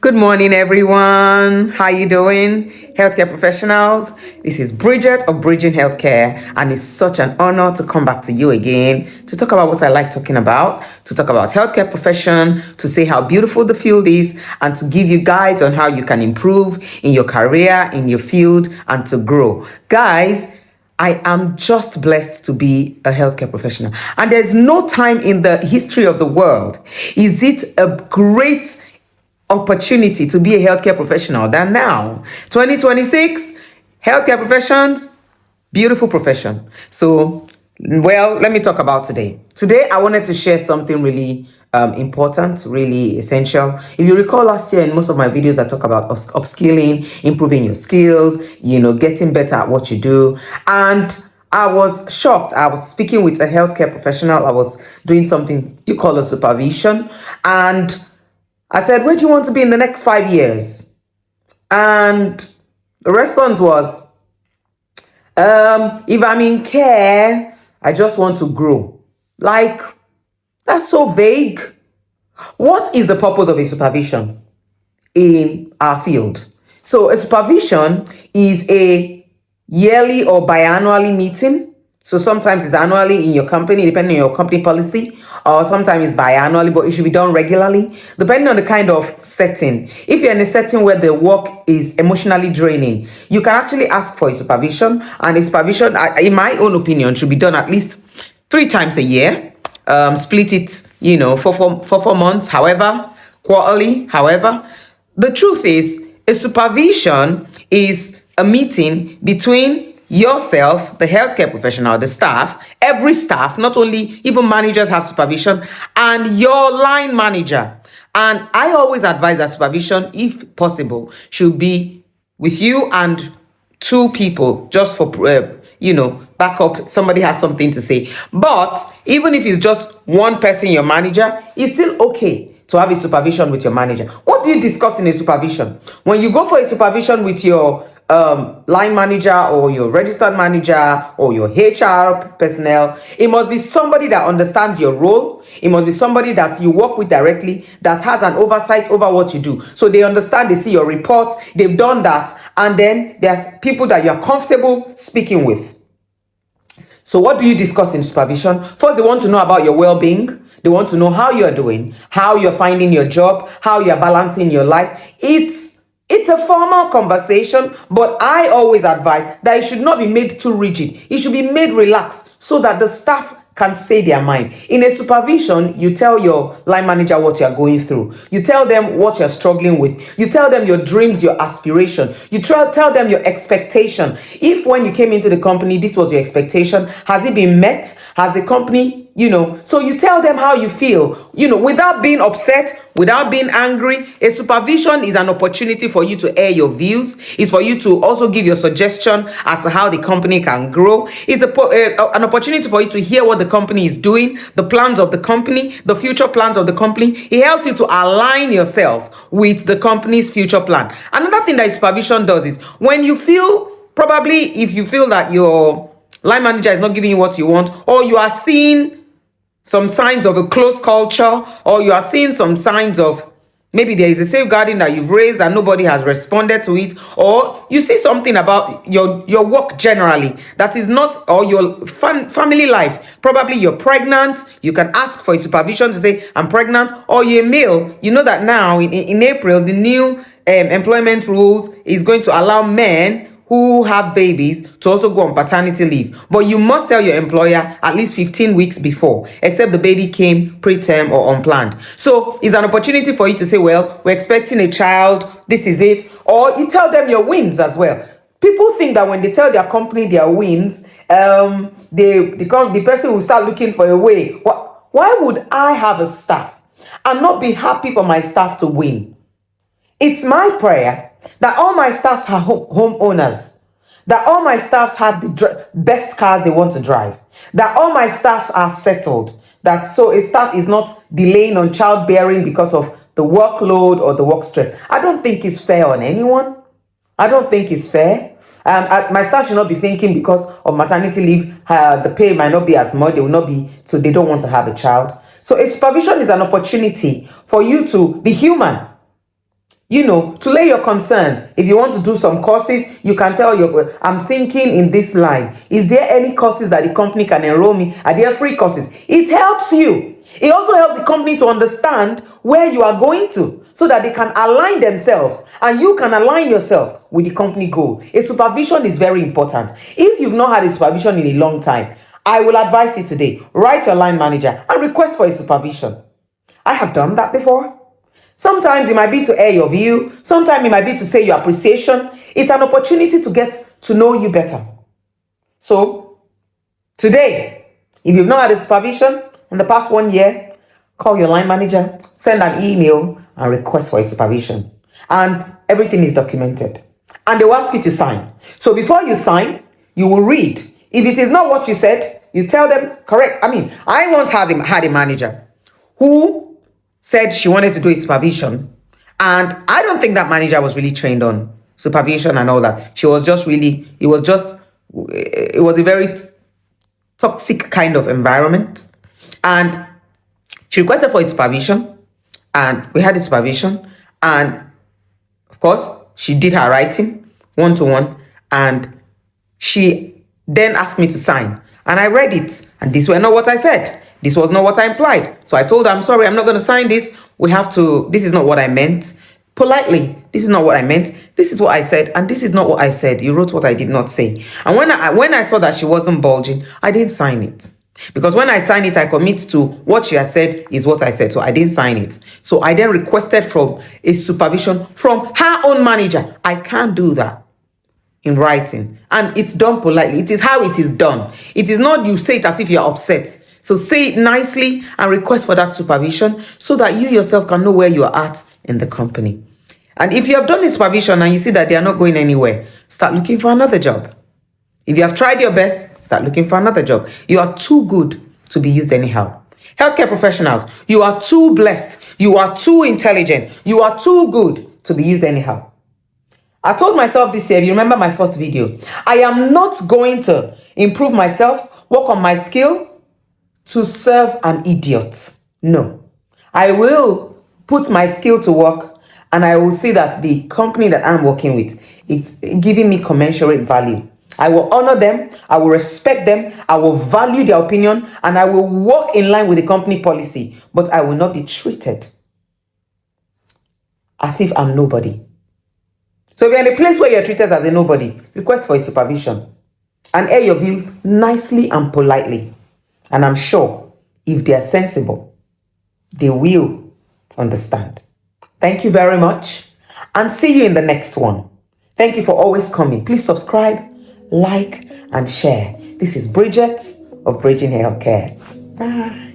Good morning, everyone. How you doing, healthcare professionals? This is Bridget of Bridging Healthcare, and it's such an honor to come back to you again to talk about what I like talking about, to talk about healthcare profession, to say how beautiful the field is, and to give you guides on how you can improve in your career, in your field, and to grow. Guys, I am just blessed to be a healthcare professional. And there's no time in the history of the world is it a great opportunity to be a healthcare professional than now. 2026, healthcare professions, beautiful profession. So, well, let me talk about today. Today, I wanted to share something really important, really essential. If you recall last year in most of my videos, I talk about upskilling, improving your skills, getting better at what you do. And I was shocked. I was speaking with a healthcare professional. I was doing something you call a supervision. And I said, where do you want to be in the next 5 years? And the response was, if I'm in care, I just want to grow. Like, that's so vague. What is the purpose of a supervision in our field? So a supervision is a yearly or biannually meeting. So sometimes it's annually in your company, depending on your company policy, or sometimes it's biannually, but it should be done regularly, depending on the kind of setting. If you're in a setting where the work is emotionally draining, you can actually ask for a supervision, and a supervision, in my own opinion, should be done at least 3 times a year. Split it, for 4 months, however, quarterly, however. The truth is, a supervision is a meeting between yourself, the healthcare professional, the staff, every staff, not only, even managers have supervision, and your line manager. And I always advise that supervision, if possible, should be with you and 2 people, just for, backup. Somebody has something to say. But even if it's just 1 person, your manager, it's still okay to have a supervision with your manager. What do you discuss in a supervision? When you go for a supervision with your line manager or your registered manager or your HR personnel, it must be somebody that understands your role. It must be somebody that you work with directly, that has an oversight over what you do. So they understand, they see your reports, they've done that. And then there's people that you're comfortable speaking with. So what do you discuss in supervision? First, they want to know about your well-being. They want to know how you're doing, how you're finding your job, how you're balancing your life. It's a formal conversation, but I always advise that it should not be made too rigid. It should be made relaxed so that the staff can say their mind. In a supervision, you tell your line manager what you're going through. You tell them what you're struggling with. You tell them your dreams, your aspiration. You tell them your expectation. If when you came into the company, this was your expectation, has it been met? Has the company, so you tell them how you feel, without being upset, without being angry. A supervision is an opportunity for you to air your views. It's for you to also give your suggestion as to how the company can grow. It's an opportunity for you to hear what the company is doing, the plans of the company, the future plans of the company. It helps you to align yourself with the company's future plan. Another thing that supervision does is when you feel, probably if you feel that your line manager is not giving you what you want, or you are seeing some signs of a close culture, or you are seeing some signs of maybe there is a safeguarding that you've raised and nobody has responded to it, or you see something about your work generally that is not, or your family life. Probably you're pregnant, you can ask for a supervision to say, I'm pregnant, or you're a male. You know that now in April, the new employment rules is going to allow men who have babies to also go on paternity leave. But you must tell your employer at least 15 weeks before, except the baby came preterm or unplanned. So it's an opportunity for you to say, well, we're expecting a child, this is it. Or you tell them your wins as well. People think that when they tell their company their wins, the person will start looking for a way. Why would I have a staff and not be happy for my staff to win? It's my prayer that all my staffs are homeowners, that all my staffs have the best cars they want to drive, that all my staffs are settled, that so a staff is not delaying on childbearing because of the workload or the work stress. I don't think it's fair on anyone. I don't think it's fair. My staff should not be thinking because of maternity leave, the pay might not be as much, they will not be, so they don't want to have a child. So a supervision is an opportunity for you to be human. To lay your concerns. If you want to do some courses, you can tell I'm thinking in this line. Is there any courses that the company can enroll me? Are there free courses? It helps you. It also helps the company to understand where you are going to so that they can align themselves and you can align yourself with the company goal. A supervision is very important. If you've not had a supervision in a long time, I will advise you today, write your line manager and request for a supervision. I have done that before. Sometimes it might be to air your view. Sometimes it might be to say your appreciation. It's an opportunity to get to know you better. So, today, if you've not had a supervision in the past 1 year, call your line manager, send an email, and request for a supervision. And everything is documented. And they will ask you to sign. So before you sign, you will read. If it is not what you said, you tell them, correct. I once had a manager who said she wanted to do a supervision. And I don't think that manager was really trained on supervision and all that. She was just really, it was a very toxic kind of environment. And she requested for a supervision. And we had a supervision. And of course, she did her writing one-to-one. And she then asked me to sign. And I read it. And these were not what I said. This was not what I implied. So I told her, I'm sorry, I'm not going to sign this. This is not what I meant. Politely, this is not what I meant. This is what I said. And this is not what I said. You wrote what I did not say. And when I saw that she wasn't bulging, I didn't sign it. Because when I sign it, I commit to what she has said is what I said. So I didn't sign it. So I then requested from a supervision from her own manager. I can't do that in writing. And it's done politely. It is how it is done. It is not you say it as if you're upset. So say it nicely and request for that supervision so that you yourself can know where you are at in the company. And if you have done the supervision and you see that they are not going anywhere, start looking for another job. If you have tried your best, start looking for another job. You are too good to be used anyhow. Healthcare professionals, you are too blessed. You are too intelligent. You are too good to be used anyhow. I told myself this year, if you remember my first video, I am not going to improve myself, work on my skill, to serve an idiot. No. I will put my skill to work and I will see that the company that I'm working with, it's giving me commensurate value. I will honor them, I will respect them, I will value their opinion, and I will work in line with the company policy, but I will not be treated as if I'm nobody. So if you're in a place where you're treated as a nobody, request for a supervision and air your views nicely and politely. And I'm sure if they are sensible, they will understand. Thank you very much and see you in the next one. Thank you for always coming. Please subscribe, like, and share. This is Bridget of Bridging Healthcare. Bye.